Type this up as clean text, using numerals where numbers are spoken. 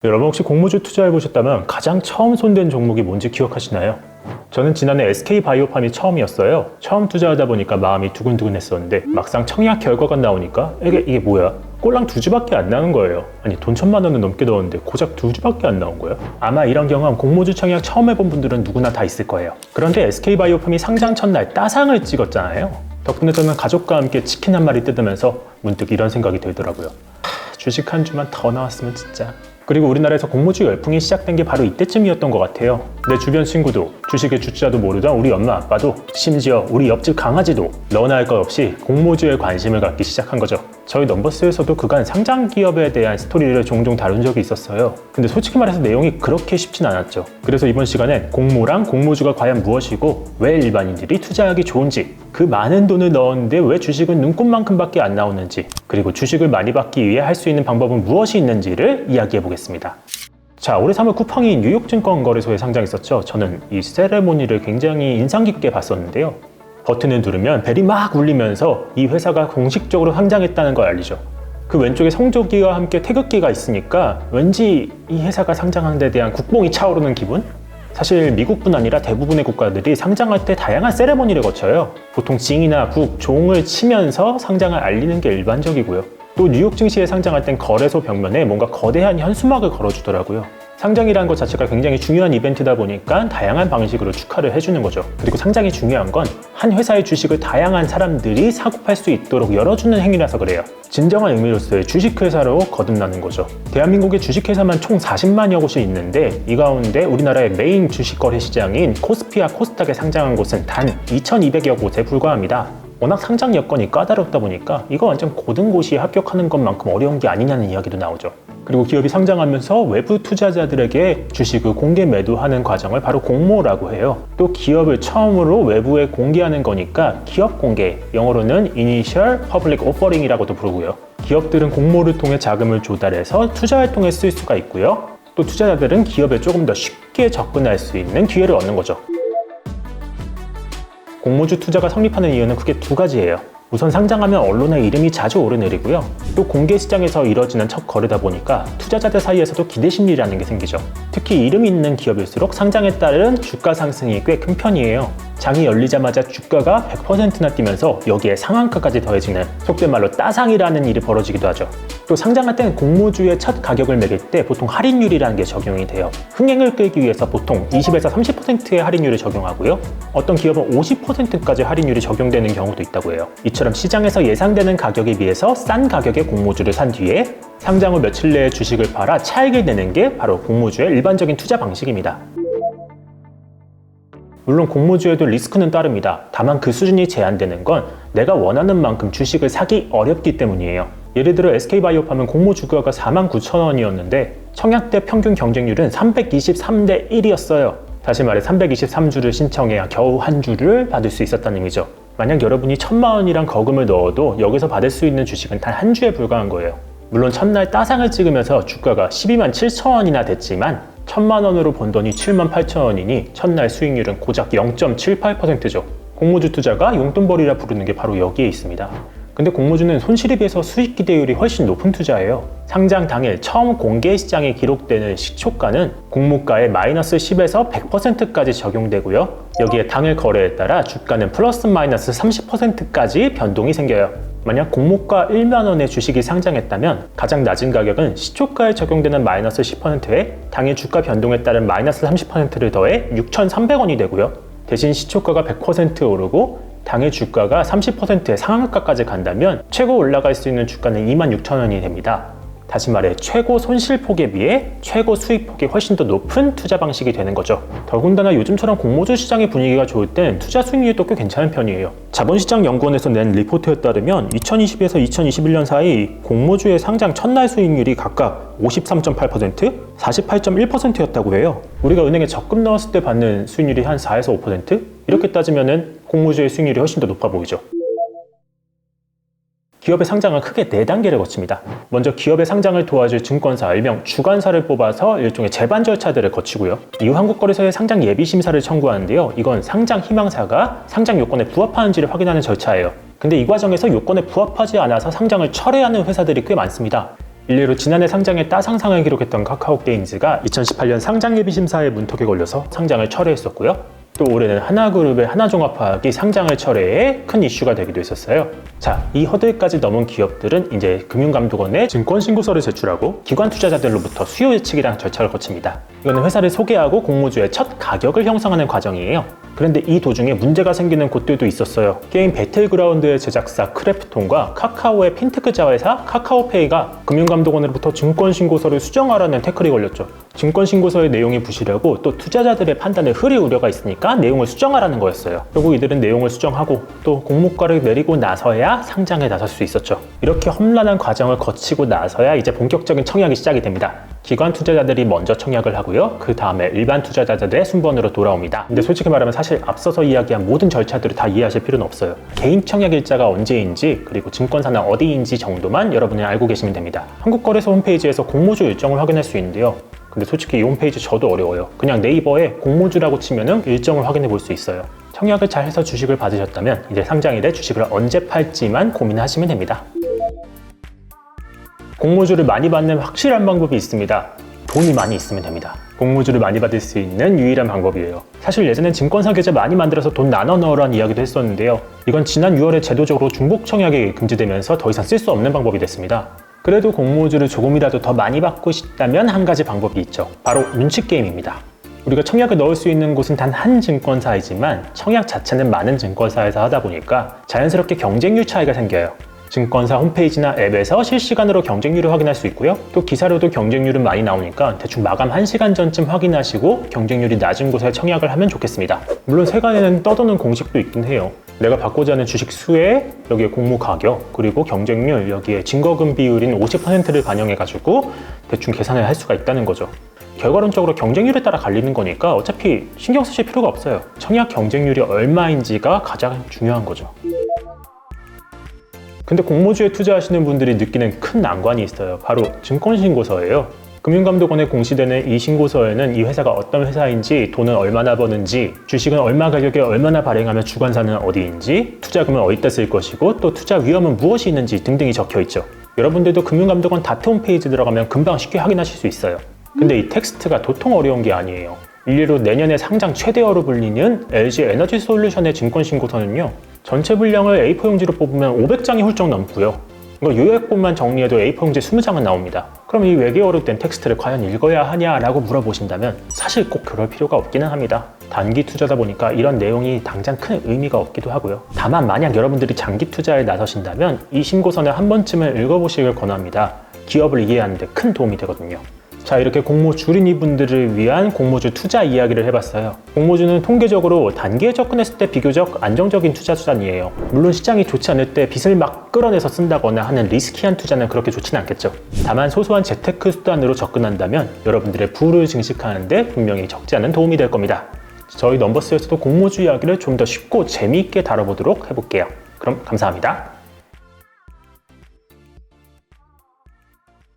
여러분 혹시 공모주 투자해보셨다면 가장 처음 손댄 종목이 뭔지 기억하시나요? 저는 지난해 SK바이오팜이 처음이었어요. 처음 투자하다 보니까 마음이 두근두근 했었는데 막상 청약 결과가 나오니까 이게 뭐야? 꼴랑 2주밖에 안 나는 거예요. 아니 돈 1,000만 원은 넘게 넣었는데 고작 2주밖에 안 나온 거예요? 아마 이런 경험 공모주 청약 처음 해본 분들은 누구나 다 있을 거예요. 그런데 SK바이오팜이 상장 첫날 따상을 찍었잖아요. 덕분에 저는 가족과 함께 치킨 한 마리 뜯으면서 문득 이런 생각이 들더라고요. 주식 한 주만 더 나왔으면 진짜. 그리고 우리나라에서 공모주 열풍이 시작된 게 바로 이때쯤이었던 것 같아요. 내 주변 친구도, 주식의 주자도 모르던 우리 엄마 아빠도, 심지어 우리 옆집 강아지도 너나 할 것 없이 공모주에 관심을 갖기 시작한 거죠. 저희 넘버스에서도 그간 상장 기업에 대한 스토리를 종종 다룬 적이 있었어요. 근데 솔직히 말해서 내용이 그렇게 쉽진 않았죠. 그래서 이번 시간엔 공모랑 공모주가 과연 무엇이고 왜 일반인들이 투자하기 좋은지, 그 많은 돈을 넣었는데 왜 주식은 눈꽃만큼밖에 안 나오는지, 그리고 주식을 많이 받기 위해 할 수 있는 방법은 무엇이 있는지를 이야기해 보겠습니다. 자, 올해 3월 쿠팡이 뉴욕증권거래소에 상장했었죠. 저는 이 세레모니를 굉장히 인상 깊게 봤었는데요. 버튼을 누르면 벨이 막 울리면서 이 회사가 공식적으로 상장했다는 걸 알리죠. 그 왼쪽에 성조기와 함께 태극기가 있으니까 왠지 이 회사가 상장하는 데 대한 국뽕이 차오르는 기분? 사실 미국뿐 아니라 대부분의 국가들이 상장할 때 다양한 세레모니를 거쳐요. 보통 징이나 국, 종을 치면서 상장을 알리는 게 일반적이고요. 또 뉴욕 증시에 상장할 땐 거래소 벽면에 뭔가 거대한 현수막을 걸어주더라고요. 상장이라는 것 자체가 굉장히 중요한 이벤트다 보니까 다양한 방식으로 축하를 해주는 거죠. 그리고 상장이 중요한 건 한 회사의 주식을 다양한 사람들이 사고 팔 수 있도록 열어주는 행위라서 그래요. 진정한 의미로서의 주식회사로 거듭나는 거죠. 대한민국의 주식회사만 총 40만여 곳이 있는데 이 가운데 우리나라의 메인 주식거래 시장인 코스피와 코스닥에 상장한 곳은 단 2,200여 곳에 불과합니다. 워낙 상장 여건이 까다롭다 보니까 이거 완전 고등고시에 합격하는 것만큼 어려운 게 아니냐는 이야기도 나오죠. 그리고 기업이 상장하면서 외부 투자자들에게 주식을 공개 매도하는 과정을 바로 공모라고 해요. 또 기업을 처음으로 외부에 공개하는 거니까 기업 공개, 영어로는 Initial Public Offering이라고도 부르고요. 기업들은 공모를 통해 자금을 조달해서 투자 활동에 쓸 수가 있고요. 또 투자자들은 기업에 조금 더 쉽게 접근할 수 있는 기회를 얻는 거죠. 공모주 투자가 성립하는 이유는 크게 두 가지예요. 우선 상장하면 언론의 이름이 자주 오르내리고요. 또 공개 시장에서 이뤄지는 첫 거래다 보니까 투자자들 사이에서도 기대 심리라는 게 생기죠. 특히 이름이 있는 기업일수록 상장에 따른 주가 상승이 꽤 큰 편이에요. 장이 열리자마자 주가가 100%나 뛰면서 여기에 상한가까지 더해지는 속된 말로 따상이라는 일이 벌어지기도 하죠. 또 상장할 때는 공모주의 첫 가격을 매길 때 보통 할인율이라는 게 적용이 돼요. 흥행을 끌기 위해서 보통 20에서 30%의 할인율을 적용하고요. 어떤 기업은 50%까지 할인율이 적용되는 경우도 있다고 해요. 이처럼 시장에서 예상되는 가격에 비해서 싼 가격의 공모주를 산 뒤에 상장 후 며칠 내에 주식을 팔아 차익을 내는 게 바로 공모주의 일반적인 투자 방식입니다. 물론 공모주에도 리스크는 따릅니다. 다만 그 수준이 제한되는 건 내가 원하는 만큼 주식을 사기 어렵기 때문이에요. 예를 들어 SK바이오팜은 공모 주가가 49,000원이었는데 청약 때 평균 경쟁률은 323대 1이었어요. 다시 말해 323주를 신청해야 겨우 한 주를 받을 수 있었다는 의미죠. 만약 여러분이 1,000만 원이란 거금을 넣어도 여기서 받을 수 있는 주식은 단 한 주에 불과한 거예요. 물론 첫날 따상을 찍으면서 주가가 12만 7천 원이나 됐지만 1,000만 원으로 번 돈이 7만 8천 원이니 첫날 수익률은 고작 0.78%죠. 공모주 투자가 용돈벌이라 부르는 게 바로 여기에 있습니다. 근데 공모주는 손실에 비해서 수익 기대율이 훨씬 높은 투자예요. 상장 당일 처음 공개 시장에 기록되는 시초가는 공모가의 마이너스 10에서 100%까지 적용되고요. 여기에 당일 거래에 따라 주가는 플러스 마이너스 30%까지 변동이 생겨요. 만약 공모가 1만 원의 주식이 상장했다면 가장 낮은 가격은 시초가에 적용되는 마이너스 10%에 당일 주가 변동에 따른 마이너스 30%를 더해 6,300원이 되고요. 대신 시초가가 100% 오르고 당일 주가가 30%의 상한가까지 간다면 최고 올라갈 수 있는 주가는 26,000원이 됩니다. 다시 말해 최고 손실폭에 비해 최고 수익폭이 훨씬 더 높은 투자 방식이 되는 거죠. 더군다나 요즘처럼 공모주 시장의 분위기가 좋을 땐 투자 수익률도 꽤 괜찮은 편이에요. 자본시장연구원에서 낸 리포트에 따르면 2020에서 2021년 사이 공모주의 상장 첫날 수익률이 각각 53.8%, 48.1%였다고 해요. 우리가 은행에 적금 넣었을 때 받는 수익률이 한 4에서 5%? 이렇게 따지면은 공모주의 수익률이 훨씬 더 높아 보이죠. 기업의 상장은 크게 4단계를 거칩니다. 먼저 기업의 상장을 도와줄 증권사, 일명 주관사를 뽑아서 일종의 재반 절차들을 거치고요. 이후 한국거래소에 상장 예비심사를 청구하는데요. 이건 상장 희망사가 상장 요건에 부합하는지를 확인하는 절차예요. 근데 이 과정에서 요건에 부합하지 않아서 상장을 철회하는 회사들이 꽤 많습니다. 일례로 지난해 상장에 따상상을 기록했던 카카오게임즈가 2018년 상장 예비 심사에 문턱에 걸려서 상장을 철회했었고요. 또 올해는 하나그룹의 하나종합화학이 상장을 철회해 큰 이슈가 되기도 했었어요. 자, 이 허들까지 넘은 기업들은 이제 금융감독원에 증권신고서를 제출하고 기관 투자자들로부터 수요 예측이랑 절차를 거칩니다. 이거는 회사를 소개하고 공모주의 첫 가격을 형성하는 과정이에요. 그런데 이 도중에 문제가 생기는 곳들도 있었어요. 게임 배틀그라운드의 제작사 크래프톤과 카카오의 핀테크 자회사 카카오페이가 금융감독원으로부터 증권신고서를 수정하라는 태클이 걸렸죠. 증권신고서의 내용이 부실하고 또 투자자들의 판단에 흐릴 우려가 있으니까 내용을 수정하라는 거였어요. 결국 이들은 내용을 수정하고 또 공모가를 내리고 나서야 상장에 나설 수 있었죠. 이렇게 험난한 과정을 거치고 나서야 이제 본격적인 청약이 시작이 됩니다. 기관 투자자들이 먼저 청약을 하고요. 그 다음에 일반 투자자들의 순번으로 돌아옵니다. 근데 솔직히 말하면 사실 앞서서 이야기한 모든 절차들을 다 이해하실 필요는 없어요. 개인 청약 일자가 언제인지 그리고 증권사는 어디인지 정도만 여러분이 알고 계시면 됩니다. 한국거래소 홈페이지에서 공모주 일정을 확인할 수 있는데요. 근데 솔직히 이 홈페이지 저도 어려워요. 그냥 네이버에 공모주라고 치면은 일정을 확인해 볼 수 있어요. 청약을 잘 해서 주식을 받으셨다면 이제 상장일에 주식을 언제 팔지만 고민하시면 됩니다. 공모주를 많이 받는 확실한 방법이 있습니다. 돈이 많이 있으면 됩니다. 공모주를 많이 받을 수 있는 유일한 방법이에요. 사실 예전엔 증권사 계좌 많이 만들어서 돈 나눠 넣으라는 이야기도 했었는데요. 이건 지난 6월에 제도적으로 중복 청약이 금지되면서 더 이상 쓸 수 없는 방법이 됐습니다. 그래도 공모주를 조금이라도 더 많이 받고 싶다면 한 가지 방법이 있죠. 바로 눈치게임입니다. 우리가 청약을 넣을 수 있는 곳은 단 한 증권사이지만 청약 자체는 많은 증권사에서 하다 보니까 자연스럽게 경쟁률 차이가 생겨요. 증권사 홈페이지나 앱에서 실시간으로 경쟁률을 확인할 수 있고요. 또 기사로도 경쟁률은 많이 나오니까 대충 마감 1시간 전쯤 확인하시고 경쟁률이 낮은 곳에 청약을 하면 좋겠습니다. 물론 세간에는 떠도는 공식도 있긴 해요. 내가 받고자 하는 주식 수에 여기에 공모 가격 그리고 경쟁률 여기에 증거금 비율인 50%를 반영해가지고 대충 계산을 할 수가 있다는 거죠. 결과론적으로 경쟁률에 따라 갈리는 거니까 어차피 신경 쓰실 필요가 없어요. 청약 경쟁률이 얼마인지가 가장 중요한 거죠. 근데 공모주에 투자하시는 분들이 느끼는 큰 난관이 있어요. 바로 증권신고서예요. 금융감독원에 공시되는 이 신고서에는 이 회사가 어떤 회사인지, 돈은 얼마나 버는지, 주식은 얼마 가격에 얼마나 발행하면 주관사는 어디인지, 투자금은 어디다 쓸 것이고 또 투자 위험은 무엇이 있는지 등등이 적혀 있죠. 여러분들도 금융감독원 다트 홈페이지 들어가면 금방 쉽게 확인하실 수 있어요. 근데 이 텍스트가 도통 어려운 게 아니에요. 일례로 내년에 상장 최대어로 불리는 LG 에너지솔루션의 증권신고서는요. 전체 분량을 A4 용지로 뽑으면 500장이 훌쩍 넘고요. 이거 요약본만 정리해도 A4 용지 20장은 나옵니다. 그럼 이 외계어로 된 텍스트를 과연 읽어야 하냐라고 물어보신다면 사실 꼭 그럴 필요가 없기는 합니다. 단기 투자다 보니까 이런 내용이 당장 큰 의미가 없기도 하고요. 다만 만약 여러분들이 장기 투자에 나서신다면 이 신고서는 한 번쯤은 읽어보시길 권합니다. 기업을 이해하는 데 큰 도움이 되거든요. 자, 이렇게 공모 줄이니 분들을 위한 공모주 투자 이야기를 해봤어요. 공모주는 통계적으로 단기에 접근했을 때 비교적 안정적인 투자 수단이에요. 물론 시장이 좋지 않을 때 빚을 막 끌어내서 쓴다거나 하는 리스키한 투자는 그렇게 좋지는 않겠죠. 다만 소소한 재테크 수단으로 접근한다면 여러분들의 부를 증식하는데 분명히 적지 않은 도움이 될 겁니다. 저희 넘버스에서도 공모주 이야기를 좀 더 쉽고 재미있게 다뤄보도록 해볼게요. 그럼 감사합니다.